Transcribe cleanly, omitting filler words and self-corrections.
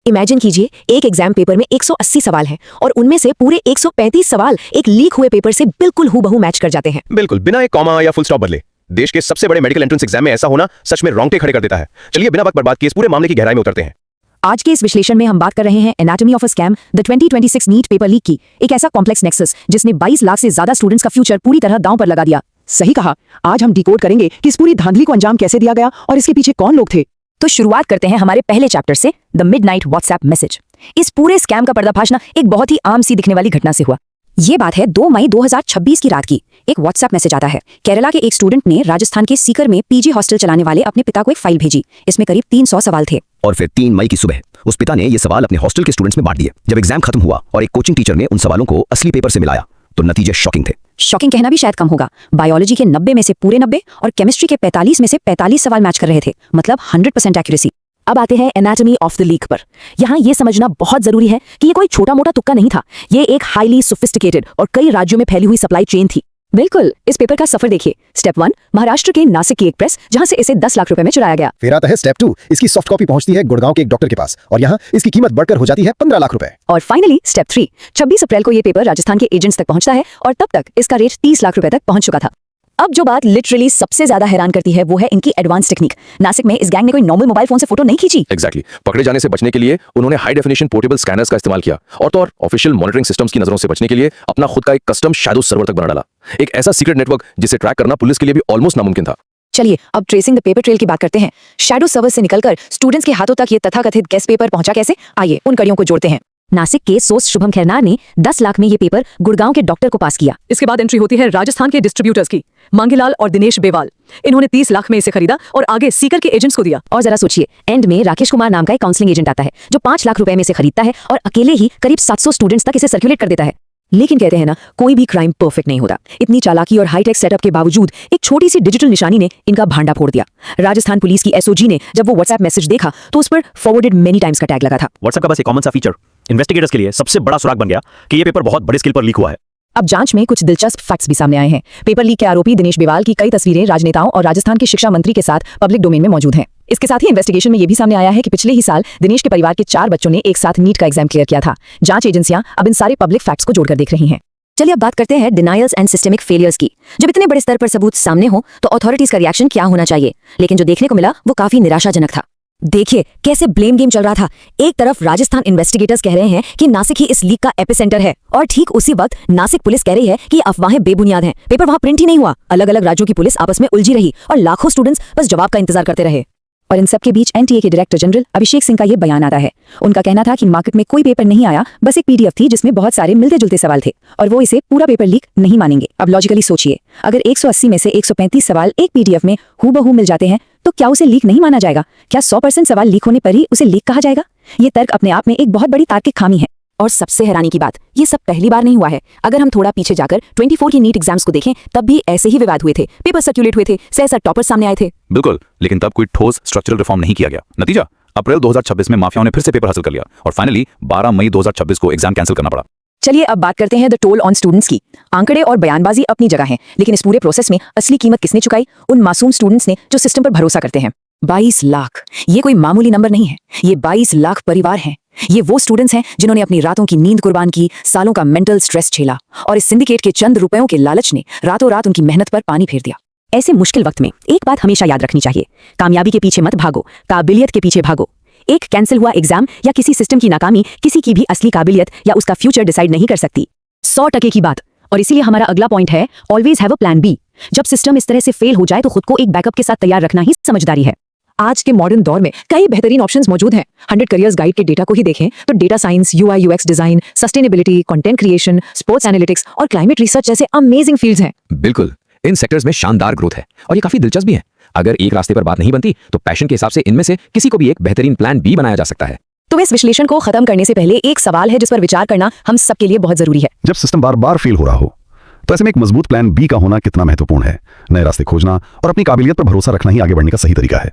Imagine कीजिए एक exam paper में 180 सवाल हैं और उनमें से पूरे 135 सवाल एक लीक हुए पेपर से बिल्कुल हूबहू मैच कर जाते हैं। बिल्कुल बिना एक कॉमा या फुल स्टॉप बदले। देश के सबसे बड़े मेडिकल एंट्रेंस एग्जाम में ऐसा होना सच में रोंगटे खड़े कर देता है। चलिए बिना वक्त बर्बाद किए इस पूरे मामले की गहराई में उतरते हैं। आज के इस विश्लेषण में हम बात कर रहे हैं anatomy of a scam, the 2026 NEET paper leak की, एक ऐसा कॉम्प्लेक्स नेक्सस जिसने 22 लाख से ज्यादा स्टूडेंट्स का फ्यूचर पूरी तरह दांव पर लगा दिया। सही कहा। आज हम डिकोड करेंगे कि इस पूरी धांधली को अंजाम कैसे दिया गया और इसके पीछे कौन लोग थे। तो शुरुआत करते हैं हमारे पहले चैप्टर से, द मिडनाइट व्हाट्सएप मैसेज। इस पूरे स्कैम का पर्दाफाश एक बहुत ही आम सी दिखने वाली घटना से हुआ। ये बात है 2 मई 2026 की रात की। एक व्हाट्सएप मैसेज आता है। केरला के एक स्टूडेंट ने राजस्थान के सीकर में पीजी हॉस्टल चलाने वाले अपने पिता को एक फाइल भेजी। इसमें करीब 300 सवाल थे। और फिर 3 मई की सुबह उस पिता ने ये सवाल अपने हॉस्टल के स्टूडेंट्स में बांट दिए। जब एग्जाम खत्म हुआ और एक कोचिंग टीचर ने उन सवालों को असली पेपर से मिलाया तो नतीजे शॉकिंग थे। शॉकिंग कहना भी शायद कम होगा। बायोलॉजी के 90 में से पूरे 90 और केमिस्ट्री के 45 में से 45 सवाल मैच कर रहे थे, मतलब 100% एक्यूरेसी। अब आते हैं एनाटॉमी ऑफ द लीक पर। यहाँ ये समझना बहुत जरूरी है कि ये कोई छोटा मोटा तुक्का नहीं था। ये एक हाईली सोफिस्टिकेटेड और कई राज्यों में फैली हुई सप्लाई चेन थी। बिल्कुल, इस पेपर का सफर देखिए। स्टेप 1, महाराष्ट्र के नासिक की एक प्रेस, जहां से इसे 10 लाख रुपए में चुराया गया। फिर आता है स्टेप 2, इसकी सॉफ्ट कॉपी पहुंचती है गुड़गांव के एक डॉक्टर के पास और यहाँ इसकी कीमत बढ़कर हो जाती है 15 लाख रुपए। और फाइनली स्टेप 3, 26 अप्रैल को ये पेपर राजस्थान के एजेंट्स तक पहुंचता है और तब तक इसका रेट 30 लाख रुपए तक पहुंच चुका था। अब जो बात लिटरली सबसे ज्यादा हैरान करती है वो है इनकी एडवांस टेक्निक। नासिक में इस गैंग ने कोई नॉर्मल मोबाइल फोन से फोटो नहीं खींची। एग्जैक्टली। पकड़े जाने से बचने के लिए उन्होंने हाई डेफिनेशन पोर्टेबल स्कैनर्स का इस्तेमाल किया और तो और ऑफिशियल मॉनिटरिंग सिस्टम्स की नजरों से बचने के लिए अपना खुद का एक कस्टम शैडो सर्वर तक बना डाला। एक ऐसा सीक्रेट नेटवर्क जिसे ट्रैक करना पुलिस के लिए भी ऑलमोस्ट नामुमकिन था। चलिए अब ट्रेसिंग द पेपर ट्रेल की बात करते हैं। शैडो सर्वर से निकलकर स्टूडेंट्स के हाथों तक ये तथाकथित गेस्ट पेपर पहुंचा कैसे, आइए उन कड़ियों को जोड़ते हैं। नासिक के सोर्स शुभम खैरनार ने 10 लाख में ये पेपर गुड़गांव के डॉक्टर को पास किया। इसके बाद एंट्री होती है राजस्थान के डिस्ट्रीब्यूटर्स की, मांगीलाल और दिनेश बेवाल। इन्होंने 30 लाख में इसे खरीदा और आगे सीकर के एजेंट्स को दिया। और जरा सोचिए, एंड में राकेश कुमार नाम का एक काउंसलिंग एजेंट आता है जो 5 लाख रुपए में इसे खरीदता है और अकेले ही करीब 700 स्टूडेंट्स तक इसे सर्कुलेट कर देता है। लेकिन कहते हैं ना, कोई भी क्राइम परफेक्ट नहीं होता। इतनी चालाकी और हाईटेक सेटअप के बावजूद एक छोटी सी डिजिटल निशानी ने इनका भांडा फोड़ दिया। राजस्थान पुलिस की एसओजी ने जब वो व्हाट्सएप मैसेज देखा तो उस पर फॉरवर्डेड मेनी टाइम्स का टैग लगा था। व्हाट्सएप का बस एक कॉमन सा फीचर इन्वेस्टिगेटर्स के लिए सबसे बड़ा सुराग बन गया कि ये पेपर बहुत बड़े स्केल पर लीक हुआ है। अब जांच में कुछ दिलचस्प फैक्ट्स भी सामने आए हैं। पेपर लीक के आरोपी दिनेश बेवाल की कई तस्वीरें राजनेताओं और राजस्थान के शिक्षा मंत्री के साथ पब्लिक डोमेन में मौजूद हैं। इसके साथ ही इन्वेस्टिगेशन में यह भी सामने आया है कि पिछले ही साल दिनेश के परिवार के 4 बच्चों ने एक साथ नीट का एग्जाम क्लियर किया था। जांच एजेंसियां अब इन सारे पब्लिक फैक्ट्स को जोड़कर देख रही हैं। चलिए अब बात करते हैं डिनायल्स एंड सिस्टेमिक फेलियर्स की। जब इतने बड़े स्तर पर सबूत सामने हो तो अथॉरिटीज का रिएक्शन क्या होना चाहिए, लेकिन जो देखने को मिला वो काफी निराशाजनक था। देखिए कैसे ब्लेम गेम चल रहा था। एक तरफ राजस्थान इन्वेस्टिगेटर्स कह रहे हैं कि नासिक ही इस लीक का एपिसेंटर है और ठीक उसी वक्त नासिक पुलिस कह रही है कि अफवाहें बेबुनियाद हैं, पेपर वहां प्रिंट ही नहीं हुआ। अलग अलग राज्यों की पुलिस आपस में उलझी रही और लाखों स्टूडेंट्स बस जवाब का इंतजार करते रहे। और इन सब के बीच एनटीए के डायरेक्टर जनरल अभिषेक सिंह का ये बयान आता है। उनका कहना था कि मार्केट में कोई पेपर नहीं आया, बस एक पीडीएफ थी जिसमें बहुत सारे मिलते जुलते सवाल थे और वो इसे पूरा पेपर लीक नहीं मानेंगे। अब लॉजिकली सोचिए, अगर 180 में से 135 सवाल एक पीडीएफ में हूबहू मिल जाते हैं तो क्या उसे लीक नहीं माना जाएगा? क्या 100% सवाल लीक होने पर ही उसे लीक कहा जाएगा? ये तर्क अपने आप में एक बहुत बड़ी तार्किक खामी है। और सबसे हैरानी की बात, ये सब पहली बार नहीं हुआ है। अगर हम थोड़ा पीछे जाकर 24 की नीट एग्जाम्स को देखें तब भी ऐसे ही विवाद हुए थे, पेपर सर्कुलेट हुए थे, सहसा टॉपर्स सामने आए थे। बिल्कुल, लेकिन तब कोई ठोस स्ट्रक्चरल रिफॉर्म नहीं किया गया। नतीजा, अप्रैल 2026 में माफियाओं ने फिर से पेपर हासिल कर लिया और फाइनली 12 मई 2026 को एग्जाम कैंसिल करना पड़ा। चलिए अब बात करते हैं द टोल ऑन स्टूडेंट्स की। आंकड़े और बयानबाजी अपनी जगह हैं, लेकिन इस पूरे प्रोसेस में असली कीमत किसने चुकाई? उन मासूम स्टूडेंट्स ने जो सिस्टम पर भरोसा करते हैं। 22 लाख, ये कोई मामूली नंबर नहीं है। ये 22 लाख परिवार हैं। ये वो स्टूडेंट्स हैं जिन्होंने अपनी रातों की नींद कुर्बान की, सालों का मेंटल स्ट्रेस झेला और इस सिंडिकेट के चंद रुपयों के लालच ने रातों रात उनकी मेहनत पर पानी फेर दिया। ऐसे मुश्किल वक्त में एक बात हमेशा याद रखनी चाहिए, कामयाबी के पीछे मत भागो, काबिलियत के पीछे भागो। एक कैंसिल हुआ एग्जाम या किसी सिस्टम की नाकामी किसी की भी असली काबिलियत या उसका फ्यूचर डिसाइड नहीं कर सकती। 100% की बात। और इसीलिए हमारा अगला पॉइंट है, always have a plan B. जब सिस्टम इस तरह से फेल हो जाए तो खुद को एक बैकअप के साथ तैयार रखना ही समझदारी है। आज के मॉडर्न दौर में कई बेहतरीन ऑप्शंस मौजूद हैं। 100 करियर्स गाइड के डेटा को ही देखें तो data science, UI UX design, sustainability, content creation, sports analytics और क्लाइमेट रिसर्च जैसे अमेजिंग फील्ड्स हैं। बिल्कुल, इन सेक्टर्स में शानदार ग्रोथ है और ये काफी दिलचस्प भी है। अगर एक रास्ते पर बात नहीं बनती तो पैशन के हिसाब से इनमें से किसी को भी एक बेहतरीन प्लान बी बनाया जा सकता है। तो इस विश्लेषण को खत्म करने से पहले एक सवाल है जिस पर विचार करना हम सबके लिए बहुत जरूरी है। जब सिस्टम बार बार फेल हो रहा हो तो ऐसे में एक मजबूत प्लान बी का होना कितना महत्वपूर्ण है? नए रास्ते खोजना और अपनी काबिलियत पर भरोसा रखना ही आगे बढ़ने का सही तरीका है।